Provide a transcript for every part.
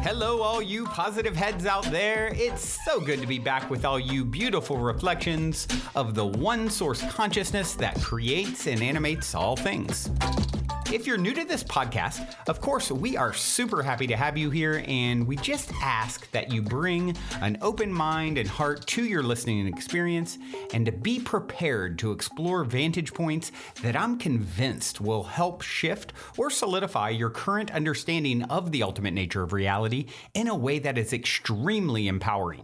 Hello, all you positive heads out there. It's so good to be back with all you beautiful reflections of the one source consciousness that creates and animates all things. If you're new to this podcast, of course, we are super happy to have you here, and we just ask that you bring an open mind and heart to your listening experience and to be prepared to explore vantage points that I'm convinced will help shift or solidify your current understanding of the ultimate nature of reality in a way that is extremely empowering.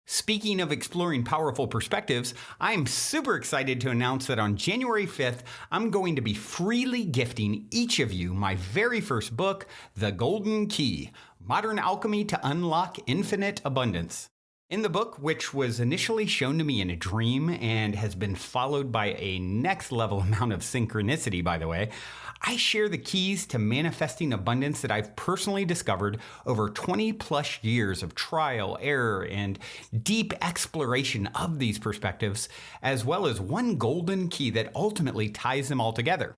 Speaking of exploring powerful perspectives, I'm super excited to announce that on January 5th, I'm going to be freely gifting each of you my very first book, The Golden Key: Modern Alchemy to Unlock Infinite Abundance. In the book, which was initially shown to me in a dream and has been followed by a next level amount of synchronicity, by the way, I share the keys to manifesting abundance that I've personally discovered over 20 plus years of trial, error, and deep exploration of these perspectives, as well as one golden key that ultimately ties them all together.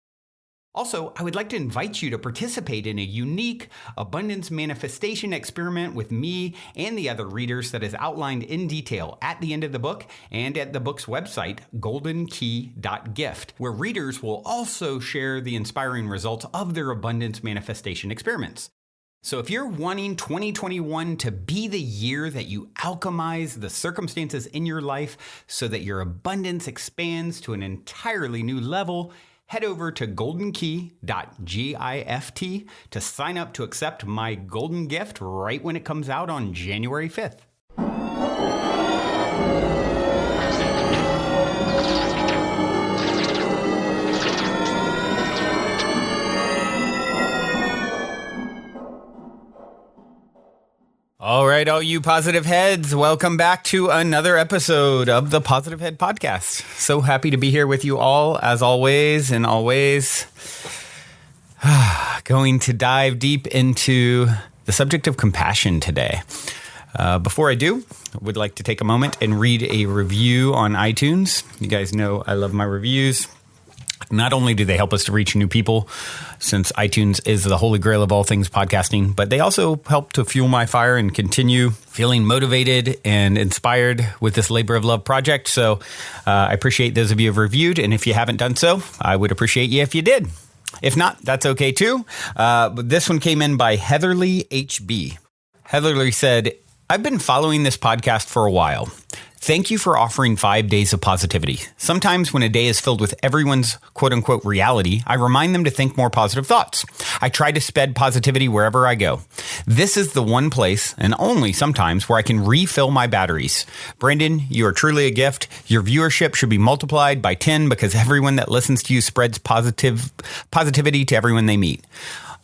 Also, I would like to invite you to participate in a unique abundance manifestation experiment with me and the other readers that is outlined in detail at the end of the book and at the book's website, goldenkey.gift, where readers will also share the inspiring results of their abundance manifestation experiments. So if you're wanting 2021 to be the year that you alchemize the circumstances in your life so that your abundance expands to an entirely new level, head over to goldenkey.gift to sign up to accept my golden gift right when it comes out on January 5th. All right, all you positive heads, welcome back to another episode of the Positive Head Podcast. So happy to be here with you all, as always, and always going to dive deep into the subject of compassion today. Before I do, I would like to take a moment and read a review on iTunes. You guys know I love my reviews. Not only do they help us to reach new people, since iTunes is the holy grail of all things podcasting, but they also help to fuel my fire and continue feeling motivated and inspired with this labor of love project. So I appreciate those of you who have reviewed, and if you haven't done so, I would appreciate you if you did. If not, that's okay too. But this one came in by Heatherly HB. Heatherly said, "I've been following this podcast for a while. Thank you for offering 5 days of positivity. Sometimes when a day is filled with everyone's quote-unquote reality, I remind them to think more positive thoughts. I try to spread positivity wherever I go. This is the one place, and only sometimes, where I can refill my batteries. Brandon, you are truly a gift. Your viewership should be multiplied by 10 because everyone that listens to you spreads positivity to everyone they meet."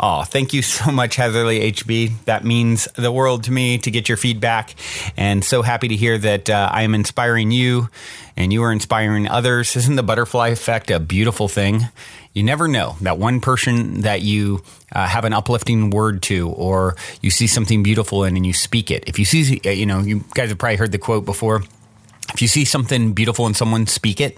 Oh, thank you so much, Heatherly HB. That means the world to me to get your feedback, and so happy to hear that I am inspiring you and you are inspiring others. Isn't the butterfly effect a beautiful thing? You never know that one person that you have an uplifting word to, or you see something beautiful in and you speak it. If you see, you guys have probably heard the quote before. If you see something beautiful in someone, speak it.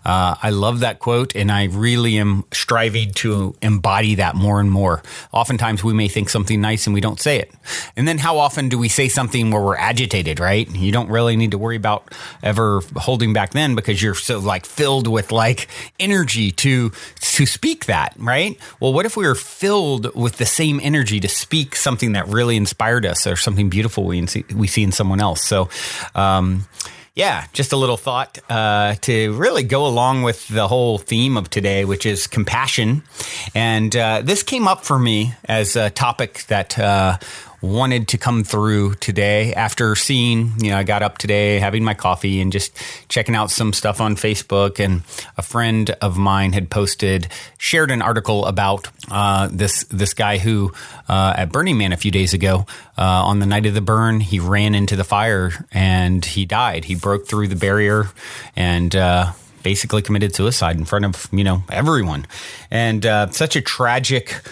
I love that quote, and I really am striving to embody that more and more. Oftentimes, we may think something nice and we don't say it. And then how often do we say something where we're agitated, right? You don't really need to worry about ever holding back then because you're so filled with energy to speak that, right? Well, what if we were filled with the same energy to speak something that really inspired us or something beautiful we see in someone else? So, yeah, just a little thought to really go along with the whole theme of today, which is compassion. And this came up for me as a topic that wanted to come through today after seeing, I got up today having my coffee and just checking out some stuff on Facebook, and a friend of mine had shared an article about this guy who at Burning Man a few days ago, on the night of the burn, he ran into the fire and he died. He broke through the barrier and basically committed suicide in front of, everyone. And such a tragic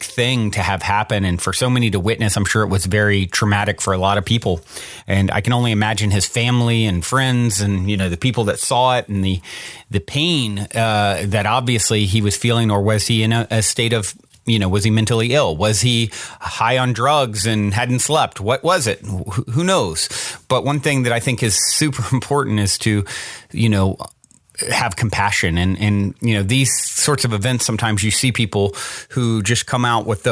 thing to have happen, and for so many to witness. I'm sure it was very traumatic for a lot of people, and I can only imagine his family and friends and the people that saw it, and the pain that obviously he was feeling, or was he in a state of was he mentally ill? Was he high on drugs and hadn't slept? What was it? Who knows? But one thing that I think is super important is to, have compassion. And these sorts of events, sometimes you see people who just come out with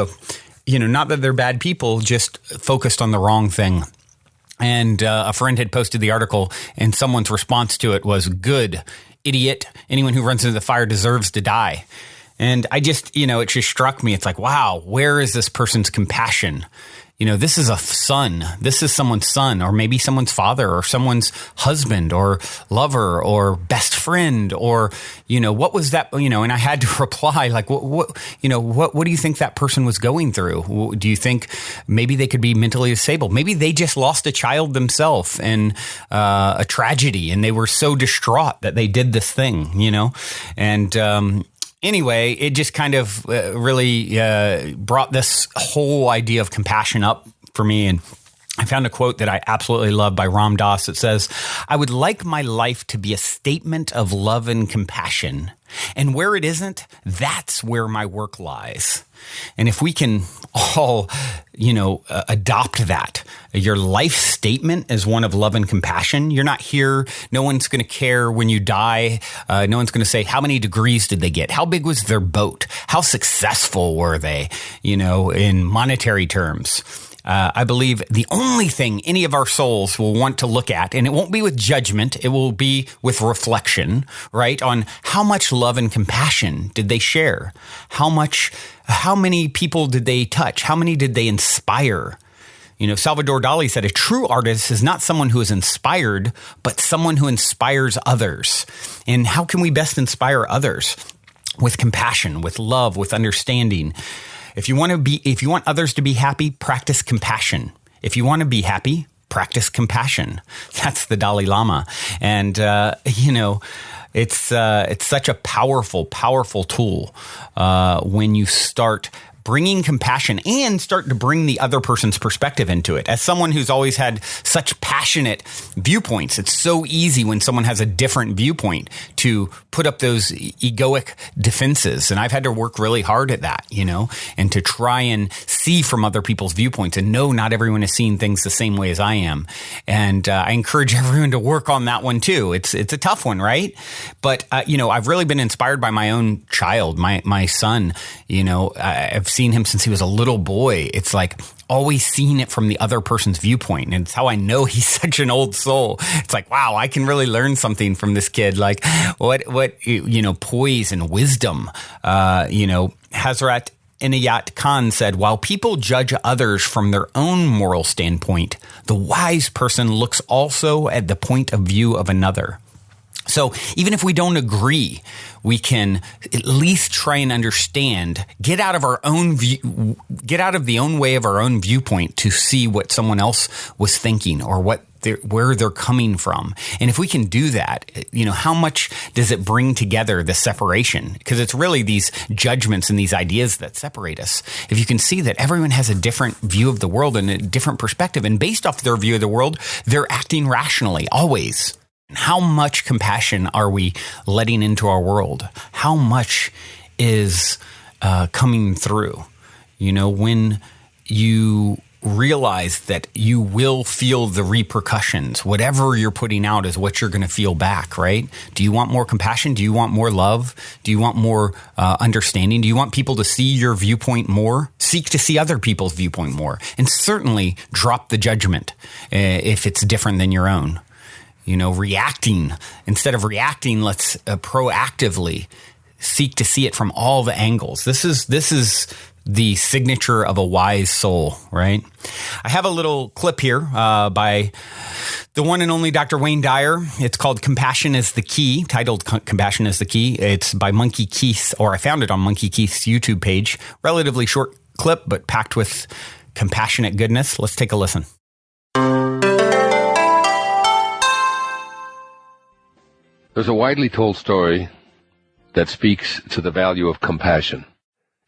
not that they're bad people, just focused on the wrong thing. And a friend had posted the article, and someone's response to it was, "Good, idiot. Anyone who runs into the fire deserves to die." And I just, it just struck me. It's like, wow, where is this person's compassion? This is a son. This is someone's son, or maybe someone's father, or someone's husband, or lover, or best friend, or, what was that? And I had to reply, like, what do you think that person was going through? Do you think maybe they could be mentally disabled? Maybe they just lost a child themselves in a tragedy, and they were so distraught that they did this thing, and, anyway, it just kind of really brought this whole idea of compassion up for me. And I found a quote that I absolutely love by Ram Dass. It says, "I would like my life to be a statement of love and compassion. And where it isn't, that's where my work lies." And if we can all, adopt that, your life statement is one of love and compassion. You're not here. No one's going to care when you die. No one's going to say, how many degrees did they get? How big was their boat? How successful were they, in monetary terms? I believe the only thing any of our souls will want to look at, and it won't be with judgment, it will be with reflection, right? On how much love and compassion did they share? How many people did they touch? How many did they inspire? Salvador Dali said, a true artist is not someone who is inspired, but someone who inspires others. And how can we best inspire others? With compassion, with love, with understanding. If you want others to be happy, practice compassion. If you want to be happy, practice compassion. That's the Dalai Lama. And, it's such a powerful, powerful tool, when you start bringing compassion and start to bring the other person's perspective into it. As someone who's always had such passionate viewpoints, it's so easy when someone has a different viewpoint to put up those egoic defenses. And I've had to work really hard at that, and to try and see from other people's viewpoints and know not everyone is seeing things the same way as I am. And I encourage everyone to work on that one too. It's a tough one, right? But, I've really been inspired by my own child, my son. I've seen him since he was a little boy. It's like always seeing it from the other person's viewpoint. And it's how I know he's such an old soul. It's like, wow, I can really learn something from this kid. Like what poise and wisdom. Hazrat Inayat Khan said, while people judge others from their own moral standpoint, the wise person looks also at the point of view of another. So even if we don't agree, we can at least try and understand, get out of the own way of our own viewpoint to see what someone else was thinking or where they're coming from. And if we can do that, how much does it bring together the separation? Because it's really these judgments and these ideas that separate us. If you can see that everyone has a different view of the world and a different perspective, and based off their view of the world, they're acting rationally, always. How much compassion are we letting into our world? How much is coming through? When you realize that you will feel the repercussions, whatever you're putting out is what you're going to feel back, right? Do you want more compassion? Do you want more love? Do you want more understanding? Do you want people to see your viewpoint more? Seek to see other people's viewpoint more. And certainly drop the judgment if it's different than your own. Reacting. Instead of reacting, let's proactively seek to see it from all the angles. This is the signature of a wise soul, right? I have a little clip here by the one and only Dr. Wayne Dyer. It's called Compassion is the Key, titled Compassion is the Key. It's by Monkey Keith, or I found it on Monkey Keith's YouTube page. Relatively short clip, but packed with compassionate goodness. Let's take a listen. There's a widely told story that speaks to the value of compassion.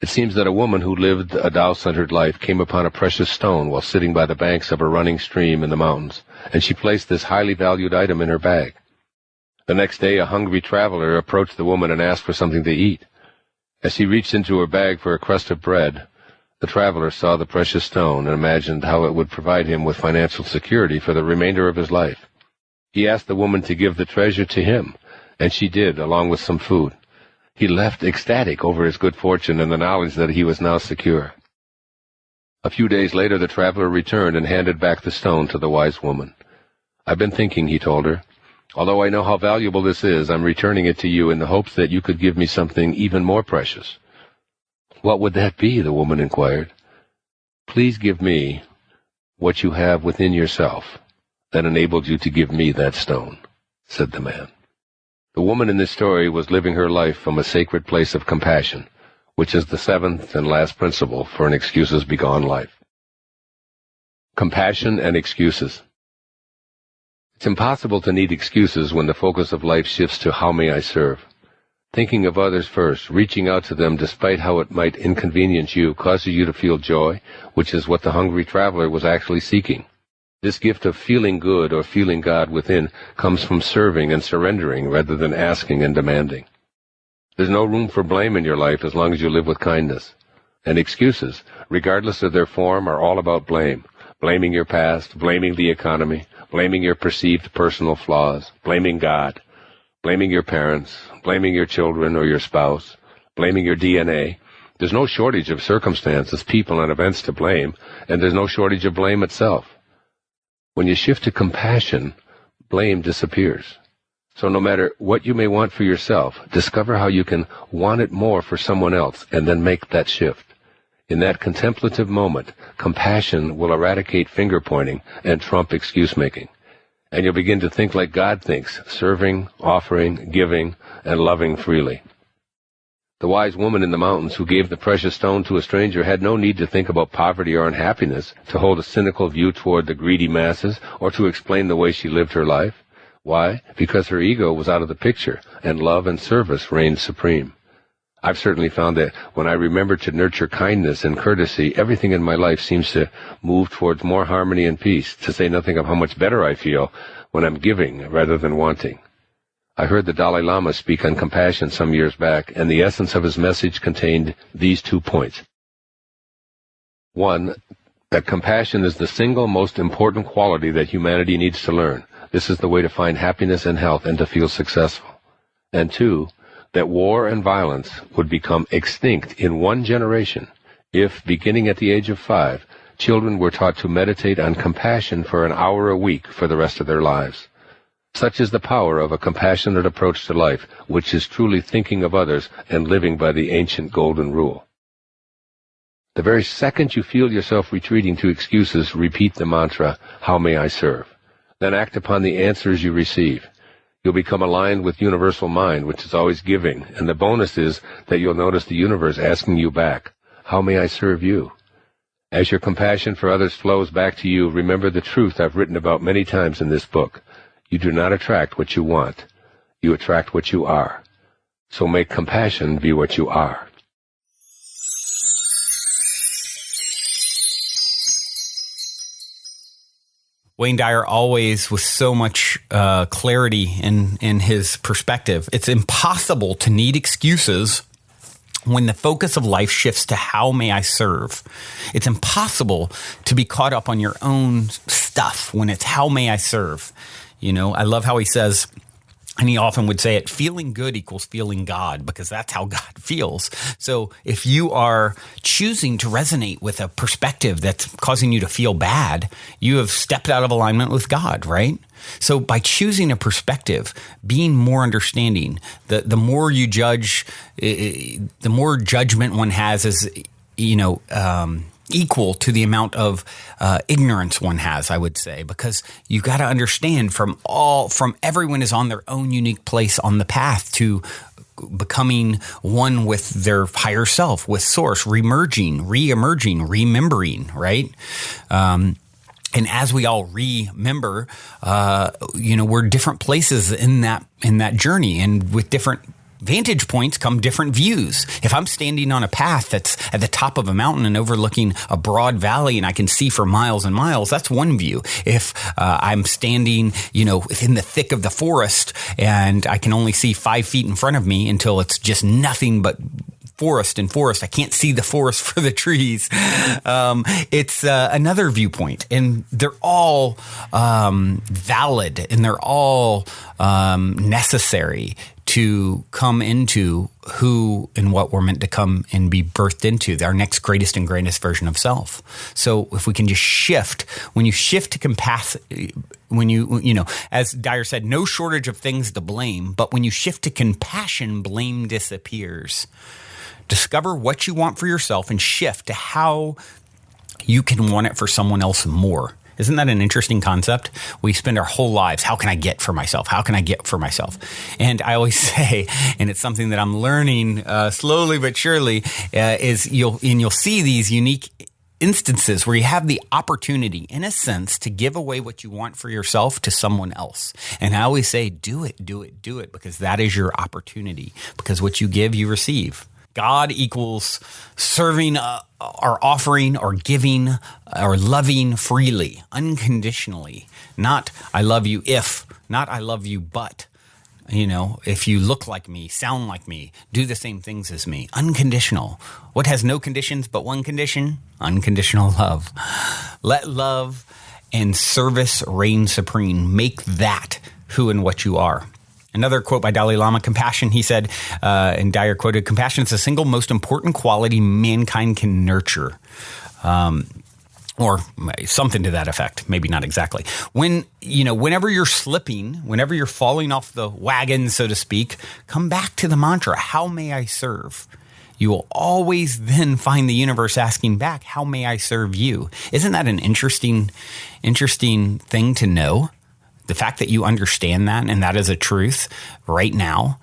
It seems that a woman who lived a Tao-centered life came upon a precious stone while sitting by the banks of a running stream in the mountains, and she placed this highly valued item in her bag. The next day, a hungry traveler approached the woman and asked for something to eat. As he reached into her bag for a crust of bread, the traveler saw the precious stone and imagined how it would provide him with financial security for the remainder of his life. He asked the woman to give the treasure to him, and she did, along with some food. He left ecstatic over his good fortune and the knowledge that he was now secure. A few days later, the traveler returned and handed back the stone to the wise woman. "I've been thinking," he told her. "Although I know how valuable this is, I'm returning it to you in the hopes that you could give me something even more precious." "What would that be?" the woman inquired. "Please give me what you have within yourself that enabled you to give me that stone," said the man. The woman in this story was living her life from a sacred place of compassion, which is the seventh and last principle for an excuses-begone life. Compassion and excuses. It's impossible to need excuses when the focus of life shifts to how may I serve. Thinking of others first, reaching out to them despite how it might inconvenience you, causes you to feel joy, which is what the hungry traveler was actually seeking. This gift of feeling good or feeling God within comes from serving and surrendering rather than asking and demanding. There's no room for blame in your life as long as you live with kindness. And excuses, regardless of their form, are all about blame. Blaming your past, blaming the economy, blaming your perceived personal flaws, blaming God, blaming your parents, blaming your children or your spouse, blaming your DNA. There's no shortage of circumstances, people, and events to blame, and there's no shortage of blame itself. When you shift to compassion, blame disappears. So no matter what you may want for yourself, discover how you can want it more for someone else, and then make that shift. In that contemplative moment, compassion will eradicate finger-pointing and trump excuse-making. And you'll begin to think like God thinks, serving, offering, giving, and loving freely. The wise woman in the mountains who gave the precious stone to a stranger had no need to think about poverty or unhappiness, to hold a cynical view toward the greedy masses, or to explain the way she lived her life. Why? Because her ego was out of the picture, and love and service reigned supreme. I've certainly found that when I remember to nurture kindness and courtesy, everything in my life seems to move towards more harmony and peace, to say nothing of how much better I feel when I'm giving rather than wanting. I heard the Dalai Lama speak on compassion some years back, and the essence of his message contained these 2 points. 1, that compassion is the single most important quality that humanity needs to learn. This is the way to find happiness and health and to feel successful. And 2, that war and violence would become extinct in 1 generation if, beginning at the age of 5, children were taught to meditate on compassion for an hour a week for the rest of their lives. Such is the power of a compassionate approach to life, which is truly thinking of others and living by the ancient golden rule. The very second you feel yourself retreating to excuses, repeat the mantra, "How may I serve?" Then act upon the answers you receive. You'll become aligned with universal mind, which is always giving, and the bonus is that you'll notice the universe asking you back, "How may I serve you?" As your compassion for others flows back to you, remember the truth I've written about many times in this book. You do not attract what you want. You attract what you are. So make compassion be what you are. Wayne Dyer always with so much clarity in his perspective. It's impossible to need excuses when the focus of life shifts to how may I serve. It's impossible to be caught up on your own stuff when it's how may I serve. You know, I love how he says, and he often would say it, feeling good equals feeling God, because that's how God feels. So if you are choosing to resonate with a perspective that's causing you to feel bad, you have stepped out of alignment with God, right? So by choosing a perspective, being more understanding, the more you judge, the more judgment one has is, equal to the amount of ignorance one has, I would say, because you got to understand from everyone is on their own unique place on the path to becoming one with their higher self, with source, re-emerging, remembering, right? And as we all remember, we're different places in that journey, and with different vantage points come different views. If I'm standing on a path that's at the top of a mountain and overlooking a broad valley and I can see for miles and miles, that's one view. If I'm standing, within the thick of the forest and I can only see 5 feet in front of me until it's just nothing but forest and forest. I can't see the forest for the trees. It's another viewpoint, and they're all valid, and they're all necessary to come into who and what we're meant to come and be birthed into, our next greatest and greatest version of self. So if we can just shift, when you shift to capacity, when you know, as Dyer said, no shortage of things to blame, but when you shift to compassion, blame disappears. Discover what you want for yourself and shift to how you can want it for someone else more. Isn't that an interesting concept? We spend our whole lives, how can I get for myself? How can I get for myself? And I always say, and it's something that I'm learning slowly but surely, is you'll see these unique instances where you have the opportunity, in a sense, to give away what you want for yourself to someone else. And I always say, do it, because that is your opportunity. Because what you give, you receive. God equals serving or offering or giving or loving freely, unconditionally. Not I love you if, not I love you but. You know, if you look like me, sound like me, do the same things as me. Unconditional. What has no conditions but one condition? Unconditional love. Let love and service reign supreme. Make that who and what you are. Another quote by Dalai Lama, compassion, he said, and Dyer quoted, compassion is the single most important quality mankind can nurture. Or something to that effect. Maybe not exactly. Whenever you're slipping, whenever you're falling off the wagon, so to speak, come back to the mantra, how may I serve? You will always then find the universe asking back, how may I serve you? Isn't that an interesting thing to know? The fact that you understand that, and that is a truth right now,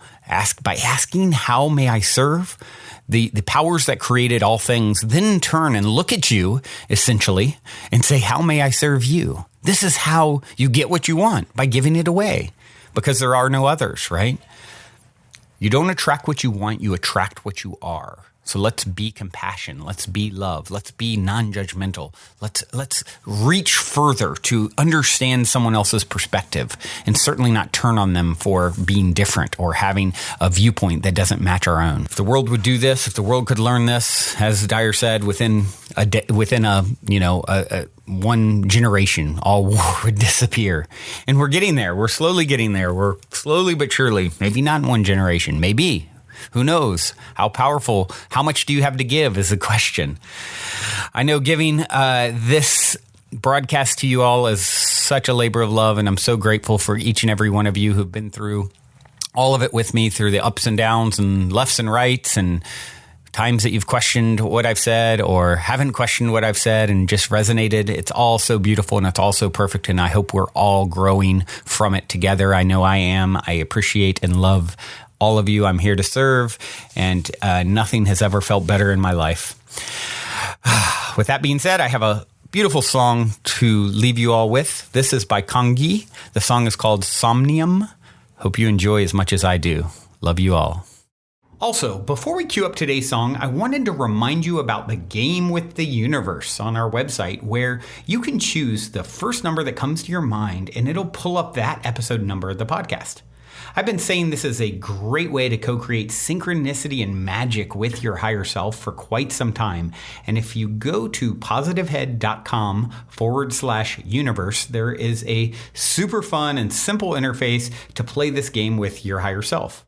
by asking, how may I serve? The powers that created all things then turn and look at you, essentially, and say, how may I serve you? This is how you get what you want, by giving it away, because there are no others, right? You don't attract what you want, you attract what you are. So let's be compassion. Let's be love. Let's be non-judgmental. Let's reach further to understand someone else's perspective, and certainly not turn on them for being different or having a viewpoint that doesn't match our own. If the world would do this, if the world could learn this, as Dyer said, within one generation, all war would disappear. And we're getting there. We're slowly getting there. We're slowly but surely, maybe not in one generation, maybe. Who knows? How powerful, how much do you have to give is the question. I know giving this broadcast to you all is such a labor of love, and I'm so grateful for each and every one of you who've been through all of it with me, through the ups and downs and lefts and rights and times that you've questioned what I've said or haven't questioned what I've said and just resonated. It's all so beautiful and it's all so perfect, and I hope we're all growing from it together. I know I am. I appreciate and love all of you. I'm here to serve, and nothing has ever felt better in my life. With that being said, I have a beautiful song to leave you all with. This is by Kongi. The song is called Somnium. Hope you enjoy as much as I do. Love you all. Also, before we cue up today's song, I wanted to remind you about the game with the universe on our website, where you can choose the first number that comes to your mind, and it'll pull up that episode number of the podcast. I've been saying this is a great way to co-create synchronicity and magic with your higher self for quite some time. And if you go to positivehead.com/universe, there is a super fun and simple interface to play this game with your higher self.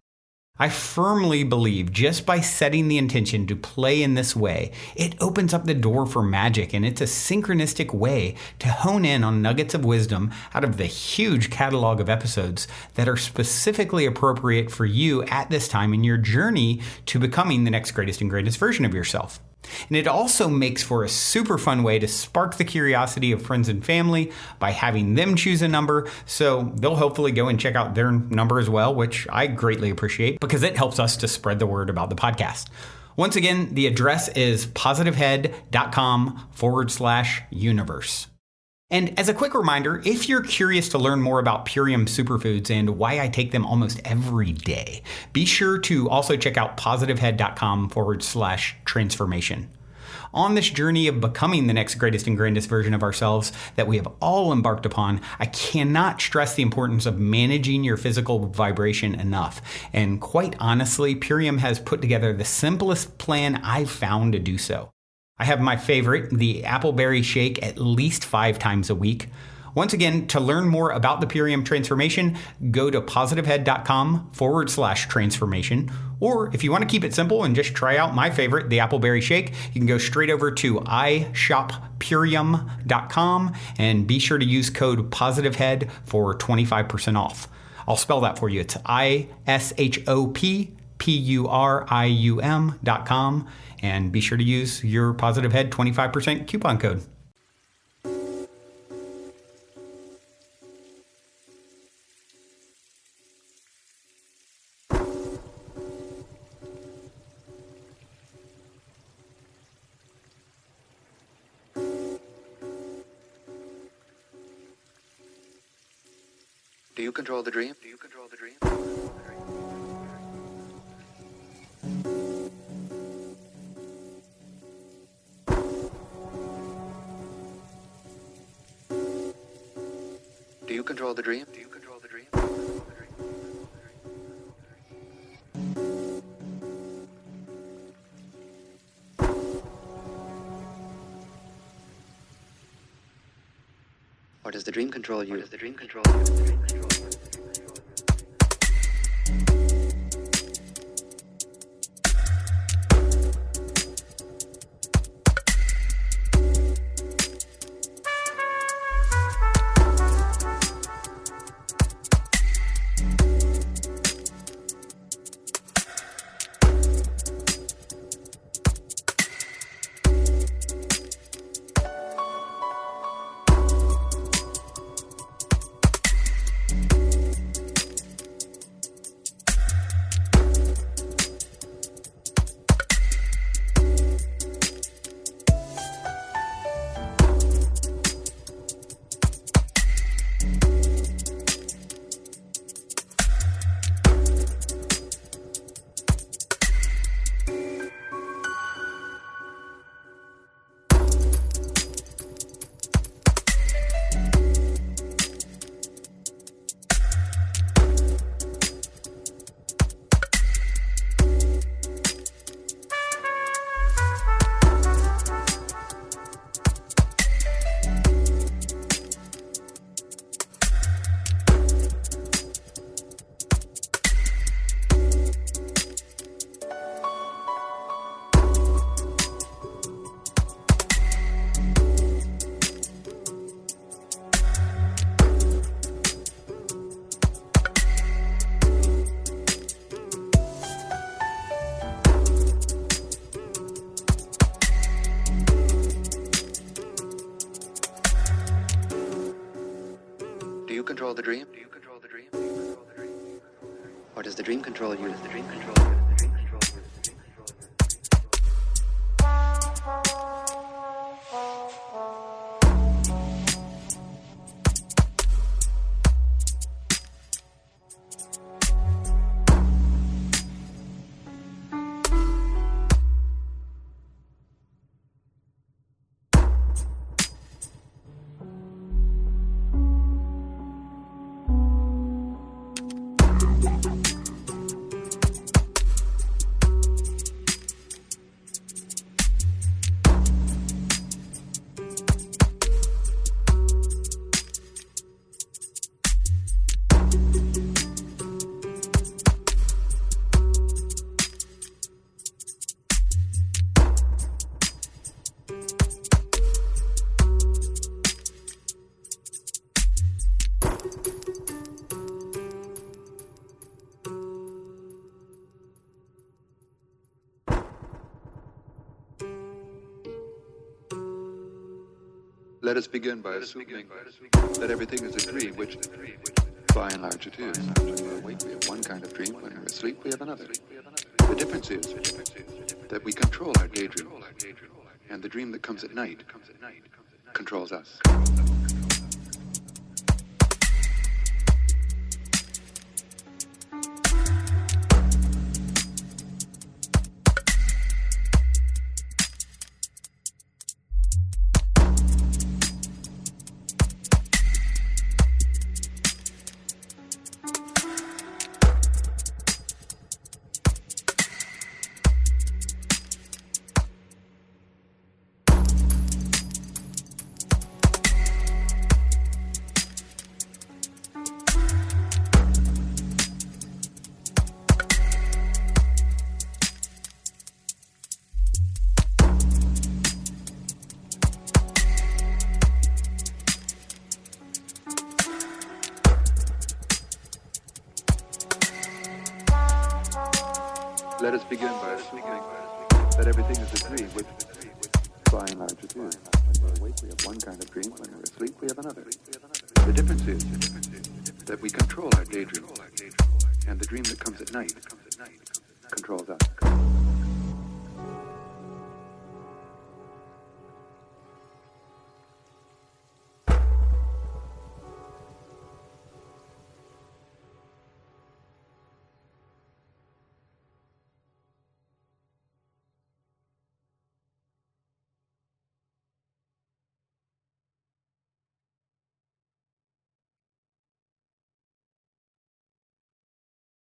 I firmly believe just by setting the intention to play in this way, it opens up the door for magic, and it's a synchronistic way to hone in on nuggets of wisdom out of the huge catalog of episodes that are specifically appropriate for you at this time in your journey to becoming the next greatest and greatest version of yourself. And it also makes for a super fun way to spark the curiosity of friends and family by having them choose a number, so they'll hopefully go and check out their number as well, which I greatly appreciate because it helps us to spread the word about the podcast. Once again, the address is positivehead.com/universe. And as a quick reminder, if you're curious to learn more about Purium superfoods and why I take them almost every day, be sure to also check out positivehead.com/transformation. On this journey of becoming the next greatest and grandest version of ourselves that we have all embarked upon, I cannot stress the importance of managing your physical vibration enough. And quite honestly, Purium has put together the simplest plan I've found to do so. I have my favorite, the Appleberry Shake, at least 5 times a week. Once again, to learn more about the Purium transformation, go to positivehead.com/transformation. Or if you want to keep it simple and just try out my favorite, the Appleberry Shake, you can go straight over to ishoppurium.com and be sure to use code positivehead for 25% off. I'll spell that for you. It's ishoppurium.com, and be sure to use your positivehead 25% coupon code. Do you control the dream? Do you control the dream? Do you control the dream? Do you control the dream? Or does the dream control you? Or does the dream control you? Does the dream control you? Do you control the dream? Do you control the dream? Do you control the dream? Or does the dream control you? Does the dream control you? Does the dream control you? Does the dream control you? Let us begin by assuming that everything is a dream, which by and large it is. When we're awake, we have one kind of dream. When we're asleep, we have another. The difference is that we control our daydream, and the dream that comes at night controls us. us begin by assuming that everything is a dream, which by and large it is. When we're awake, we have one kind of dream. When we're asleep, we have another. The difference is that we control our daydream, and the dream that comes at night controls us.